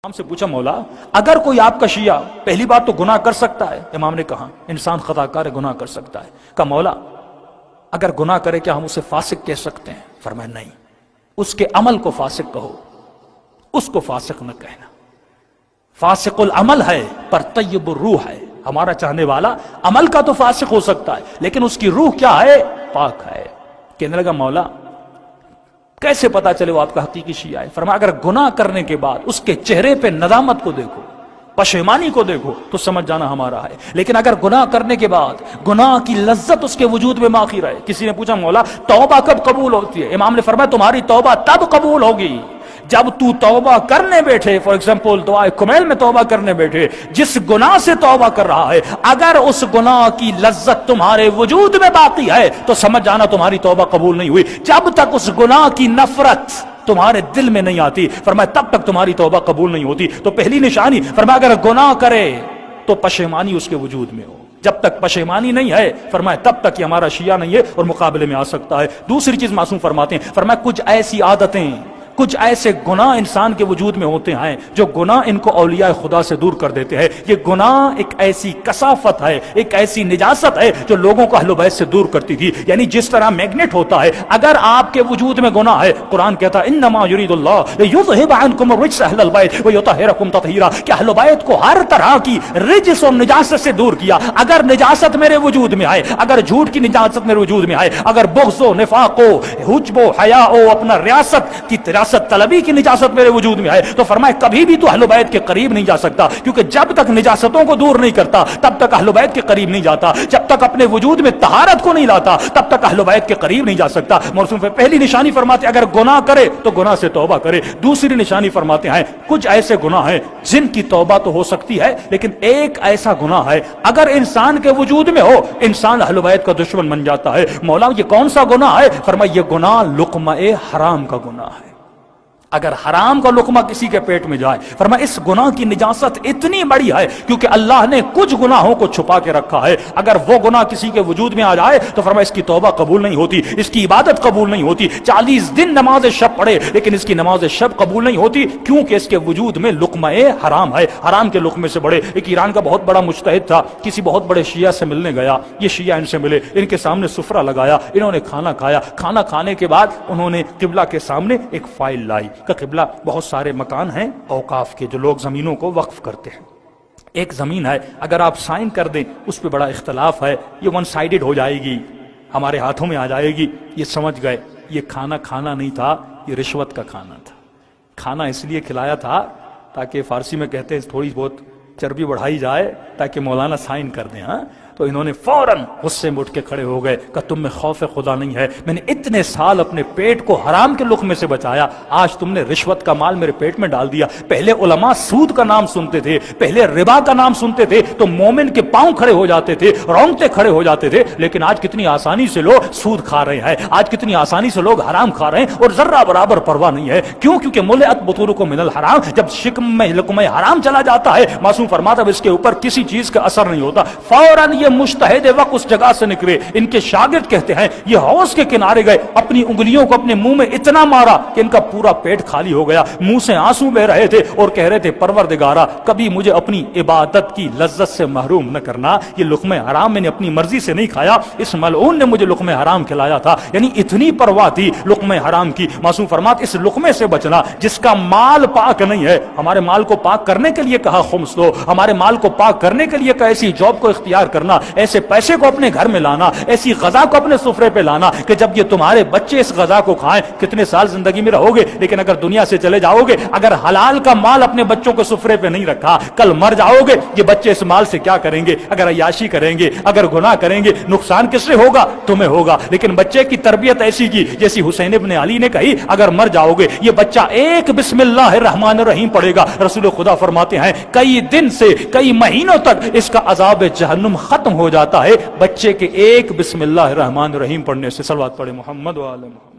امام سے پوچھا مولا اگر کوئی آپ کا شیعہ پہلی بات تو گناہ کر سکتا ہے؟ امام نے کہا انسان خطا کار ہے، گناہ کر سکتا ہے۔ کہا مولا اگر گناہ کرے کیا ہم اسے فاسق کہہ سکتے ہیں؟ فرمایا نہیں، اس کے عمل کو فاسق کہو، اس کو فاسق نہ کہنا۔ فاسق العمل ہے پر طیب الروح ہے، ہمارا چاہنے والا عمل کا تو فاسق ہو سکتا ہے لیکن اس کی روح کیا ہے؟ پاک ہے۔ کہنے لگا مولا کیسے پتا چلے وہ آپ کا حقیقی شیعہ ہے؟ فرمایا اگر گناہ کرنے کے بعد اس کے چہرے پہ ندامت کو دیکھو، پشیمانی کو دیکھو تو سمجھ جانا ہمارا ہے، لیکن اگر گناہ کرنے کے بعد گناہ کی لذت اس کے وجود میں باقی رہے۔ کسی نے پوچھا مولا توبہ کب قبول ہوتی ہے؟ امام نے فرمایا تمہاری توبہ تب قبول ہوگی جب تو توبہ کرنے بیٹھے، فار ایگزامپل دعائے کمیل میں توبہ کرنے بیٹھے، جس گناہ سے توبہ کر رہا ہے اگر اس گناہ کی لذت تمہارے وجود میں باقی ہے تو سمجھ جانا تمہاری توبہ قبول نہیں ہوئی۔ جب تک اس گناہ کی نفرت تمہارے دل میں نہیں آتی، فرمایا تب تک تمہاری توبہ قبول نہیں ہوتی۔ تو پہلی نشانی فرمایا اگر گناہ کرے تو پشیمانی اس کے وجود میں ہو، جب تک پشیمانی نہیں ہے فرمایا تب تک یہ ہمارا شیعہ نہیں ہے اور مقابلے میں آ سکتا ہے۔ دوسری چیز معصوم فرماتے ہیں، فرمایا کچھ ایسی عادتیں، کچھ ایسے گناہ انسان کے وجود میں ہوتے ہیں جو گناہ ان کو اولیاء خدا سے دور کر دیتے ہیں۔ یہ گناہ ایک ایسی کثافت ہے، ایک ایسی نجاست ہے جو لوگوں کو اہل بیت سے دور کرتی تھی۔ یعنی جس طرح میگنیٹ ہوتا ہے، اگر آپ کے وجود میں گناہ ہے، قرآن کہتا ہے انما یرید اللہ لیذھب عنکم الرجس اہل البیت ویطہرکم تطہیرا، کہ اہل بیت کو ہر طرح کی رجس اور نجاست سے دور کیا۔ اگر نجاست میرے وجود میں آئے، اگر جھوٹ کی نجاست میرے وجود میں آئے، اگر بغض و نفاق و حجب و حیا و اپنا ریاست کی طلبی کی نجاست میرے وجود میں ہے تو فرمائے کبھی بھی تو اہل بیت کے قریب نہیں جا سکتا، کیونکہ جب تک نجاستوں کو دور نہیں کرتا تب تک اہل بیت کے قریب نہیں جاتا، جب تک اپنے وجود میں طہارت کو نہیں لاتا تب تک اہل بیت کے قریب نہیں جا سکتا۔ موسم پہ پہلی نشانی فرماتے اگر گناہ کرے تو گناہ سے توبہ کرے۔ دوسری نشانی فرماتے ہیں کچھ ایسے گناہ ہیں جن کی توبہ تو ہو سکتی ہے لیکن ایک ایسا گناہ ہے اگر انسان کے وجود میں ہو انسان اہل بیت کا دشمن بن جاتا ہے۔ مولا یہ کون سا گناہ ہے؟ فرمایا یہ گناہ لقمہ حرام کا گناہ ہے۔ اگر حرام کا لقمہ کسی کے پیٹ میں جائے، فرمایا اس گناہ کی نجاست اتنی بڑی ہے کیونکہ اللہ نے کچھ گناہوں کو چھپا کے رکھا ہے، اگر وہ گناہ کسی کے وجود میں آ جائے تو فرمایا اس کی توبہ قبول نہیں ہوتی، اس کی عبادت قبول نہیں ہوتی۔ 40 دن نماز شب پڑھے لیکن اس کی نماز شب قبول نہیں ہوتی کیونکہ اس کے وجود میں لقمہ حرام ہے۔ حرام کے لقمے سے بڑے ایک ایران کا بہت بڑا مجتہد تھا، کسی بہت بڑے شیعہ سے ملنے گیا، یہ شیعہ ان سے ملے، ان کے سامنے سفرہ لگایا، انہوں نے کھانا کھایا، کھانا کھانے کے بعد انہوں نے قبلہ کے سامنے ایک فائل لائی کہ قبلہ بہت سارے مکان ہیں اوقاف کے جو لوگ زمینوں کو وقف کرتے ہیں، ایک زمین ہے اگر آپ سائن کر دیں اس پہ بڑا اختلاف ہے، یہ ون سائیڈڈ ہو جائے گی، ہمارے ہاتھوں میں آ جائے گی۔ یہ سمجھ گئے یہ کھانا کھانا نہیں تھا، یہ رشوت کا کھانا تھا۔ کھانا اس لیے کھلایا تھا تاکہ فارسی میں کہتے ہیں تھوڑی بہت چربی بڑھائی جائے تاکہ مولانا سائن کر دیں۔ ہاں تو انہوں نے فوراً غصے میں اٹھ کے کھڑے ہو گئے کہ تم میں خوف خدا نہیں ہے، میں نے اتنے سال اپنے پیٹ کو حرام کے لقمے سے بچایا، آج تم نے رشوت کا مال میرے پیٹ میں ڈال دیا۔ پہلے علماء سود کا نام سنتے تھے، پہلے ربا کا نام سنتے تھے تو مومن کے پاؤں کھڑے ہو جاتے تھے، رونگٹے کھڑے ہو جاتے تھے، لیکن آج کتنی آسانی سے لوگ سود کھا رہے ہیں، آج کتنی آسانی سے لوگ حرام کھا رہے ہیں اور ذرہ برابر پرواہ نہیں ہے۔ کیوں؟ کیونکہ ملئت بطونکم من الحرام، جب شکم میں لقمہ حرام چلا جاتا ہے معصوم فرماتا ہے اس کے اوپر کسی چیز کا اثر نہیں ہوتا، فوراً یہ مجتہد وقت اس جگہ سے نکلے۔ ان کے شاگرد کہتے ہیں یہ حوض کے کنارے گئے، اپنی انگلیوں کو اپنے منہ میں اتنا مارا کہ ان کا پورا پیٹ خالی ہو گیا، منہ سے آنسو بہ رہے تھے اور کہہ رہے تھے پروردگارا کبھی مجھے اپنی عبادت کی لذت سے محروم نہ کرنا، یہ لقمہ حرام میں نے اپنی مرضی سے نہیں کھایا، اس ملعون نے مجھے لقمہ حرام کھلایا تھا۔ یعنی اتنی پرواہ تھی لقمہ حرام کی۔ معصوم فرمات اس لقمے سے بچنا جس کا مال پاک نہیں ہے، ہمارے مال کو پاک کرنے کے لیے کہا خمس دو، ہمارے مال کو پاک کرنے کے لیے کہا ایسی جاب کو اختیار کرنا، ایسے پیسے کو اپنے گھر میں لانا، ایسی غذا کو اپنے سفرے پہ لانا کہ جب یہ تمہارے بچے اس غذا کو کھائیں، کتنے سال زندگی میں رہو گے لیکن اگر دنیا سے چلے جاؤ گے، اگر حلال کا مال اپنے بچوں کو سفرے پہ نہیں رکھا، کل مر جاؤ گے، یہ بچے اس مال سے کیا کریں گے؟ اگر عیاشی کریں گے، اگر گناہ کریں گے، نقصان کس سے ہوگا؟ تمہیں ہوگا۔ لیکن بچے کی تربیت ایسی کی جیسی حسین ابن علی نے کہی اگر مر جاؤ گے یہ بچہ ایک بسم اللہ الرحمن الرحیم پڑھے گا، رسول خدا فرماتے ہیں کئی دن سے کئی مہینوں تک اس کا عذاب جہنم ختم ہو جاتا ہے بچے کے ایک بسم اللہ الرحمن الرحیم پڑھنے سے۔ صلوات پڑھے محمد و آل محمد۔